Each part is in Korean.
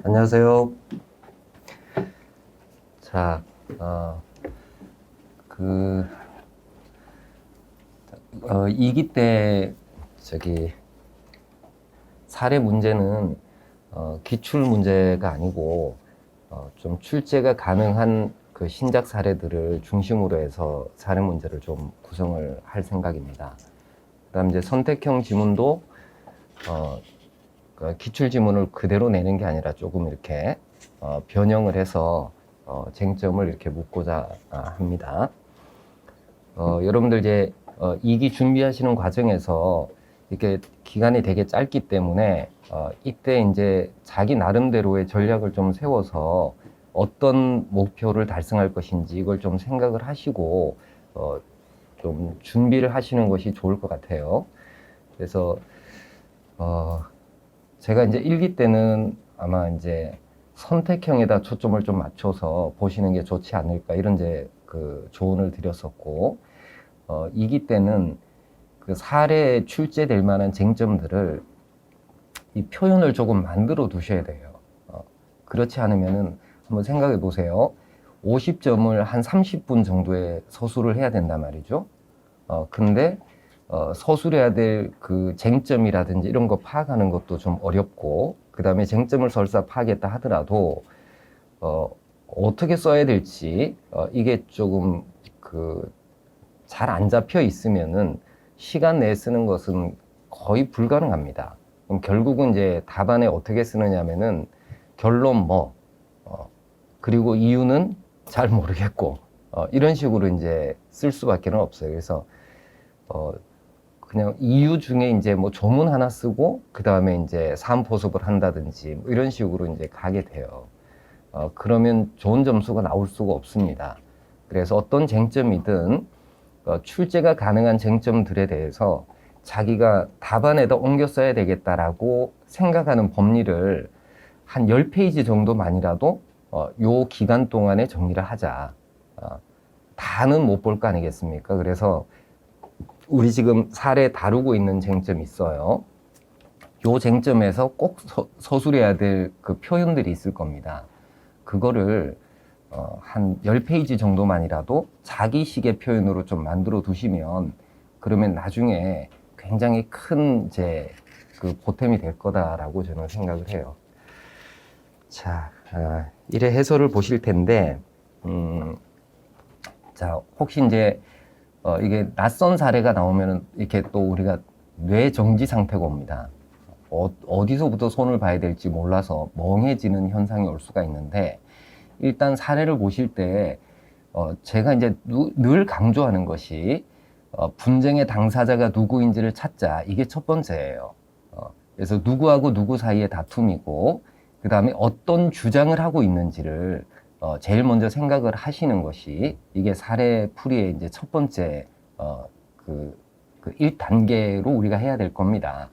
안녕하세요. 자, 그, 2기 때, 사례 문제는, 기출 문제가 아니고, 좀 출제가 가능한 그 신작 사례들을 중심으로 해서 사례 문제를 좀 구성을 할 생각입니다. 그 다음 이제 선택형 지문도, 기출 지문을 그대로 내는 게 아니라 조금 이렇게 변형을 해서 쟁점을 이렇게 묻고자 합니다. 여러분들 이제 2기 준비하시는 과정에서 이렇게 기간이 되게 짧기 때문에 이때 이제 자기 나름대로의 전략을 좀 세워서 어떤 목표를 달성할 것인지 이걸 좀 생각을 하시고 좀 준비를 하시는 것이 좋을 것 같아요. 그래서 제가 이제 1기 때는 아마 이제 선택형에다 초점을 좀 맞춰서 보시는 게 좋지 않을까 이런 이제 그 조언을 드렸었고, 2기 때는 그 사례에 출제될 만한 쟁점들을 이 표현을 조금 만들어 두셔야 돼요. 그렇지 않으면은 한번 생각해 보세요. 50점을 한 30분 정도에 서술을 해야 된단 말이죠. 근데 서술해야 될 그 쟁점이라든지 이런 거 파악하는 것도 좀 어렵고, 그 다음에 쟁점을 설사 파악했다 하더라도 어떻게 써야 될지 이게 조금 그 잘 안 잡혀 있으면은 시간 내에 쓰는 것은 거의 불가능합니다. 그럼 결국은 이제 답안에 어떻게 쓰느냐면은 결론 뭐 그리고 이유는 잘 모르겠고 이런 식으로 이제 쓸 수밖에 없어요. 그래서 그냥 이유 중에 이제 뭐 조문 하나 쓰고 그 다음에 이제 사안포섭을 한다든지 뭐 이런 식으로 이제 가게 돼요. 그러면 좋은 점수가 나올 수가 없습니다. 그래서 어떤 쟁점이든 출제가 가능한 쟁점들에 대해서 자기가 답안에다 옮겨 써야 되겠다라고 생각하는 법리를 한 10페이지 정도만이라도 요 기간 동안에 정리를 하자. 다는 못 볼 거 아니겠습니까? 그래서 우리 지금 사례 다루고 있는 쟁점이 있어요. 요 쟁점에서 꼭 서술해야 될 그 표현들이 있을 겁니다. 그거를 한 10페이지 정도만이라도 자기식의 표현으로 좀 만들어 두시면 그러면 나중에 굉장히 큰 이제 그 보탬이 될 거다라고 저는 생각을 해요. 자, 이래 해설을 보실 텐데, 자, 혹시 이제 이게 낯선 사례가 나오면은 이렇게 또 우리가 뇌 정지 상태가 옵니다. 어디서부터 손을 봐야 될지 몰라서 멍해지는 현상이 올 수가 있는데, 일단 사례를 보실 때 제가 이제 늘 강조하는 것이 분쟁의 당사자가 누구인지를 찾자. 이게 첫 번째예요. 그래서 누구하고 누구 사이의 다툼이고 그 다음에 어떤 주장을 하고 있는지를 제일 먼저 생각을 하시는 것이 이게 사례 풀이의 이제 첫 번째 그 1단계로 우리가 해야 될 겁니다.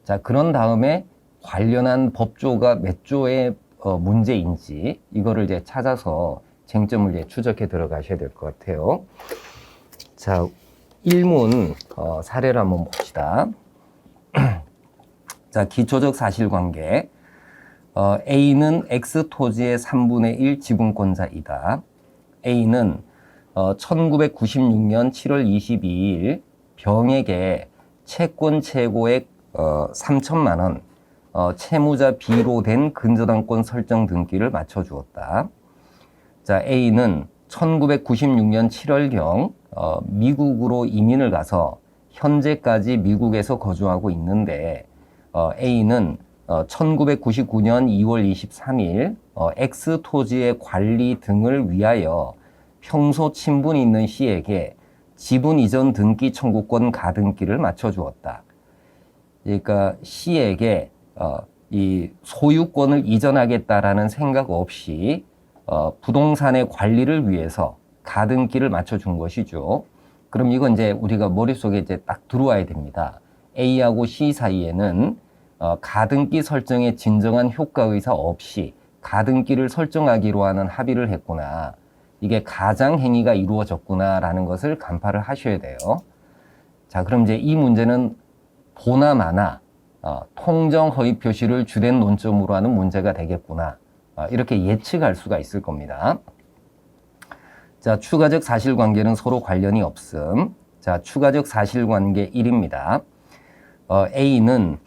자, 그런 다음에 관련한 법조가 몇 조의 문제인지 이거를 이제 찾아서 쟁점을 이제 추적해 들어가셔야 될 것 같아요. 자, 1문 사례를 한번 봅시다. 자, 기초적 사실관계. A는 X 토지의 3분의 1 지분권자이다. A는 1996년 7월 22일 병에게 채권 최고액 3천만 원 채무자 B로 된 근저당권 설정 등기를 맞춰주었다. 자, A는 1996년 7월경 미국으로 이민을 가서 현재까지 미국에서 거주하고 있는데 A는 1999년 2월 23일 X 토지의 관리 등을 위하여 평소 친분이 있는 C에게 지분 이전 등기 청구권 가등기를 맞춰주었다. 그러니까 C에게 이 소유권을 이전하겠다라는 생각 없이 부동산의 관리를 위해서 가등기를 맞춰준 것이죠. 그럼 이건 이제 우리가 머릿속에 이제 딱 들어와야 됩니다. A하고 C 사이에는 가등기 설정의 진정한 효과의사 없이 가등기를 설정하기로 하는 합의를 했구나. 이게 가장행위가 이루어졌구나라는 것을 간파를 하셔야 돼요. 자, 그럼 이제 이 문제는 보나 마나 통정 허위 표시를 주된 논점으로 하는 문제가 되겠구나. 이렇게 예측할 수가 있을 겁니다. 자, 추가적 사실관계는 서로 관련이 없음. 자, 추가적 사실관계 1입니다. A는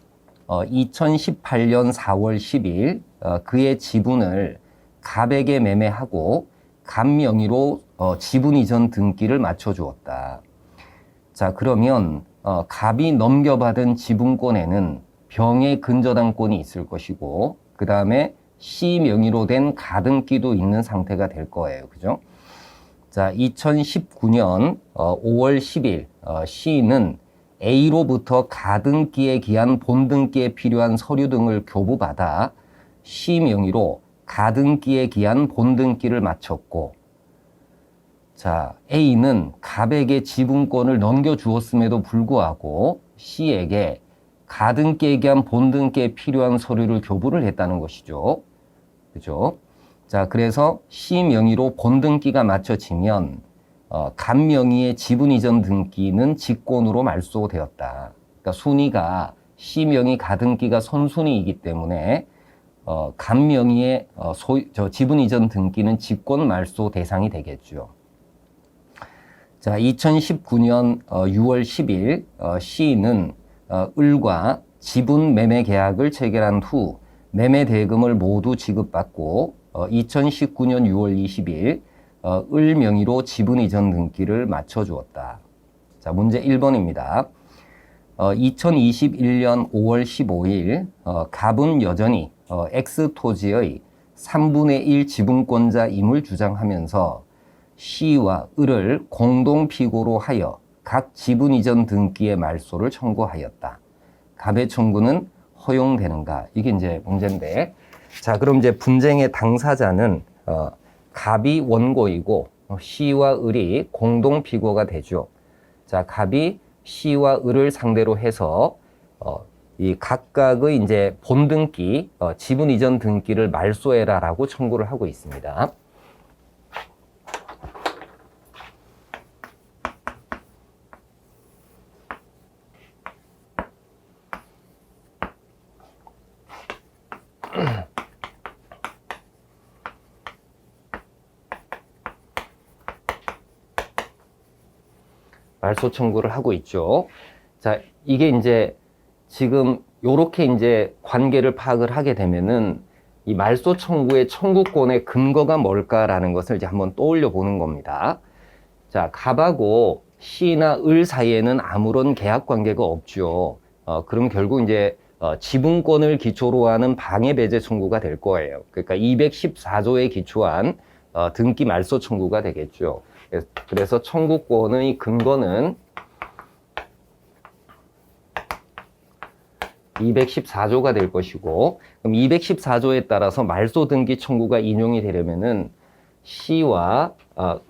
2018년 4월 10일 그의 지분을 갑에게 매매하고 갑 명의로 지분 이전 등기를 맞춰주었다. 자, 그러면 갑이 넘겨받은 지분권에는 병의 근저당권이 있을 것이고 그 다음에 C 명의로 된 가등기도 있는 상태가 될 거예요. 그죠? 자, 2019년 5월 10일 C는 A로부터 가등기에 기한 본등기에 필요한 서류 등을 교부받아 C 명의로 가등기에 기한 본등기를 마쳤고, 자, A는 갑에게 지분권을 넘겨주었음에도 불구하고 C에게 가등기에 기한 본등기에 필요한 서류를 교부를 했다는 것이죠. 그죠? 자, 그래서 C 명의로 본등기가 맞춰지면 갑 명의의 지분 이전 등기는 직권으로 말소되었다. 그러니까 순위가 C 명의 가등기가 선순위이기 때문에 갑 명의의 지분 이전 등기는 직권 말소 대상이 되겠죠. 자, 2019년 6월 10일 C는 을과 지분 매매 계약을 체결한 후 매매 대금을 모두 지급받고 2019년 6월 20일 을 명의로 지분 이전 등기를 맞춰주었다. 자, 문제 1번입니다. 2021년 5월 15일 갑은 여전히 X토지의 3분의 1 지분권자임을 주장하면서 C와 을을 공동 피고로 하여 각 지분 이전 등기의 말소를 청구하였다. 갑의 청구는 허용되는가? 이게 이제 문제인데, 자, 그럼 이제 분쟁의 당사자는 갑이 원고이고 C와 을이 공동 피고가 되죠. 자, 갑이 C와 을을 상대로 해서 이 각각의 이제 본등기, 지분 이전 등기를 말소해라라고 청구를 하고 있습니다. 말소 청구를 하고 있죠. 자, 이게 이제 지금 요렇게 이제 관계를 파악을 하게 되면은 이 말소 청구의 청구권의 근거가 뭘까라는 것을 이제 한번 떠올려 보는 겁니다. 자, 갑하고 C나 을 사이에는 아무런 계약 관계가 없죠. 그럼 결국 이제 지분권을 기초로 하는 방해 배제 청구가 될 거예요. 그러니까 214조에 기초한 등기 말소 청구가 되겠죠. 그래서 청구권의 근거는 214조가 될 것이고, 그럼 214조에 따라서 말소 등기 청구가 인용이 되려면은 C와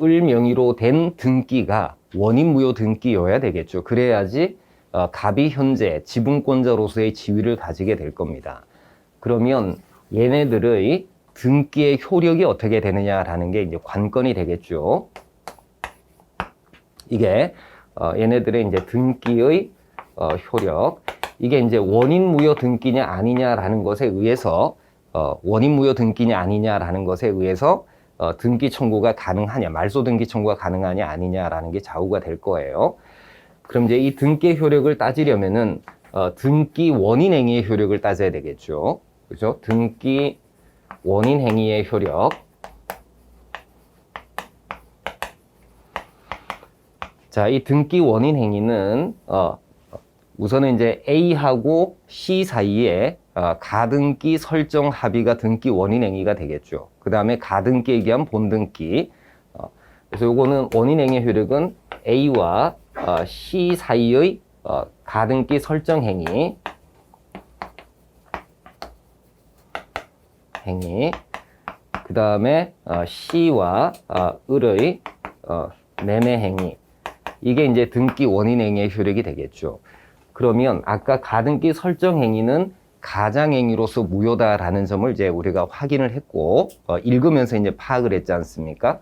을 명의로 된 등기가 원인 무효 등기여야 되겠죠. 그래야지 갑이 현재 지분권자로서의 지위를 가지게 될 겁니다. 그러면 얘네들의 등기의 효력이 어떻게 되느냐라는 게 이제 관건이 되겠죠. 이게 얘네들의 이제 등기의 효력, 이게 이제 원인 무효 등기냐 아니냐라는 것에 의해서 원인 무효 등기냐 아니냐라는 것에 의해서 등기 청구가 가능하냐, 말소 등기 청구가 가능하냐 아니냐라는 게 좌우가 될 거예요. 그럼 이제 이 등기의 효력을 따지려면은 등기 원인 행위의 효력을 따져야 되겠죠. 그죠? 등기 원인 행위의 효력. 자, 이 등기 원인 행위는 우선은 이제 A하고 C 사이에 가등기 설정 합의가 등기 원인 행위가 되겠죠. 그 다음에 가등기에 기한 본등기. 그래서 요거는 원인 행위의 효력은 A와 C 사이의 가등기 설정 행위. 그 다음에 C와 을의 매매 행위. 이게 이제 등기 원인 행위의 효력이 되겠죠. 그러면 아까 가등기 설정 행위는 가장 행위로서 무효다라는 점을 이제 우리가 확인을 했고 읽으면서 이제 파악을 했지 않습니까?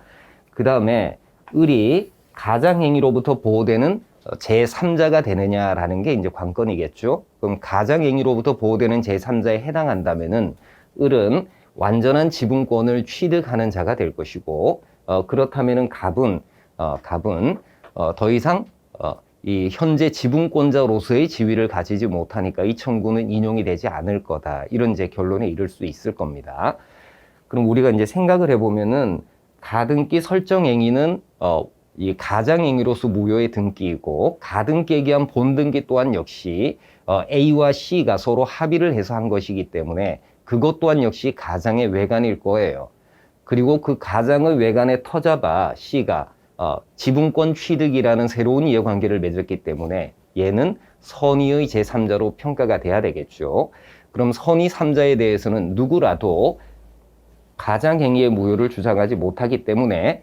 그 다음에 을이 가장 행위로부터 보호되는 제3자가 되느냐라는 게 이제 관건이겠죠. 그럼 가장행위로부터 보호되는 제3자에 해당한다면은 을은 완전한 지분권을 취득하는 자가 될 것이고, 그렇다면은 갑은 더 이상 이 현재 지분권자로서의 지위를 가지지 못하니까 이 청구는 인용이 되지 않을 거다. 이런 이제 결론에 이를 수 있을 겁니다. 그럼 우리가 이제 생각을 해보면은 가등기 설정행위는 이 가장행위로서 무효의 등기이고, 가등기에 기한 본등기 또한 역시 A와 C가 서로 합의를 해서 한 것이기 때문에 그것 또한 역시 가장의 외관일 거예요. 그리고 그 가장의 외관에 터잡아 C가 지분권 취득이라는 새로운 이해관계를 맺었기 때문에 얘는 선의의 제3자로 평가가 돼야 되겠죠. 그럼 선의 3자에 대해서는 누구라도 가장행위의 무효를 주장하지 못하기 때문에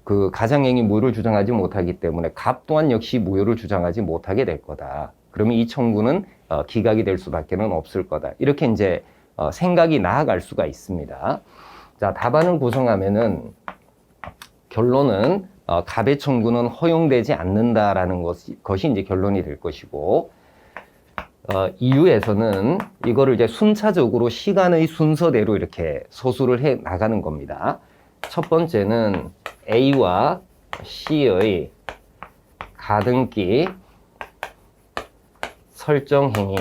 그 가장행위 무효를 주장하지 못하기 때문에 갑 또한 역시 무효를 주장하지 못하게 될 거다. 그러면 이 청구는 기각이 될 수밖에 없을 거다. 이렇게 이제 생각이 나아갈 수가 있습니다. 자, 답안을 구성하면은 결론은 갑의 청구는 허용되지 않는다라는 것이 이제 결론이 될 것이고, 이유에서는 이거를 이제 순차적으로 시간의 순서대로 이렇게 서술을 해 나가는 겁니다. 첫 번째는 A와 C의 가등기 설정 행위,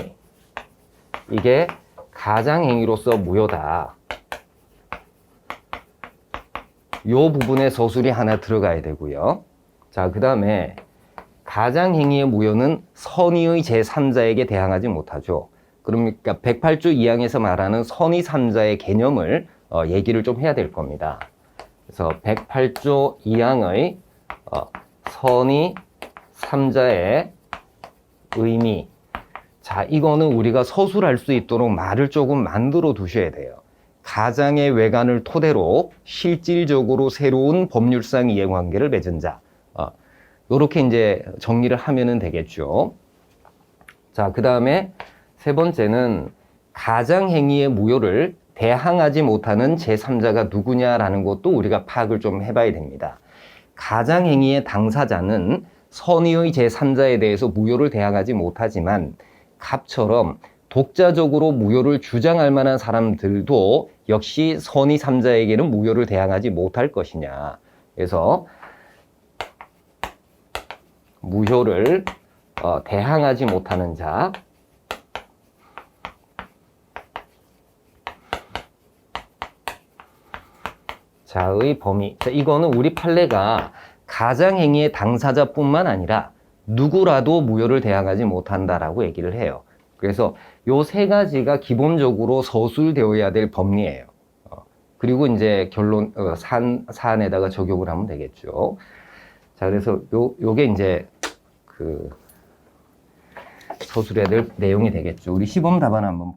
이게 가장행위로서 무효다. 요 부분에 서술이 하나 들어가야 되고요. 자, 그 다음에 가장행위의 무효는 선의의 제3자에게 대항하지 못하죠. 그러니까 108조 2항에서 말하는 선의 3자의 개념을 얘기를 좀 해야 될 겁니다. 그래서 108조 2항의 선의 3자의 의미. 자, 이거는 우리가 서술할 수 있도록 말을 조금 만들어 두셔야 돼요. 가장의 외관을 토대로 실질적으로 새로운 법률상 이해관계를 맺은 자. 요렇게 이제 정리를 하면은 되겠죠. 자, 그 다음에 세 번째는 가장행위의 무효를 대항하지 못하는 제3자가 누구냐라는 것도 우리가 파악을 좀 해봐야 됩니다. 가장행위의 당사자는 선의의 제3자에 대해서 무효를 대항하지 못하지만 갑처럼 독자적으로 무효를 주장할 만한 사람들도 역시 선의 3자에게는 무효를 대항하지 못할 것이냐. 그래서 무효를 대항하지 못하는 자의 범위. 자, 이거는 우리 판례가 가장행위의 당사자뿐만 아니라 누구라도 무효를 대항하지 못한다라고 얘기를 해요. 그래서 요 세 가지가 기본적으로 서술되어야 될 법리예요. 그리고 이제 결론 사안에다가 적용을 하면 되겠죠. 자, 그래서 요게 이제 그 서술해야 될 내용이 되겠죠. 우리 시범 답안 한번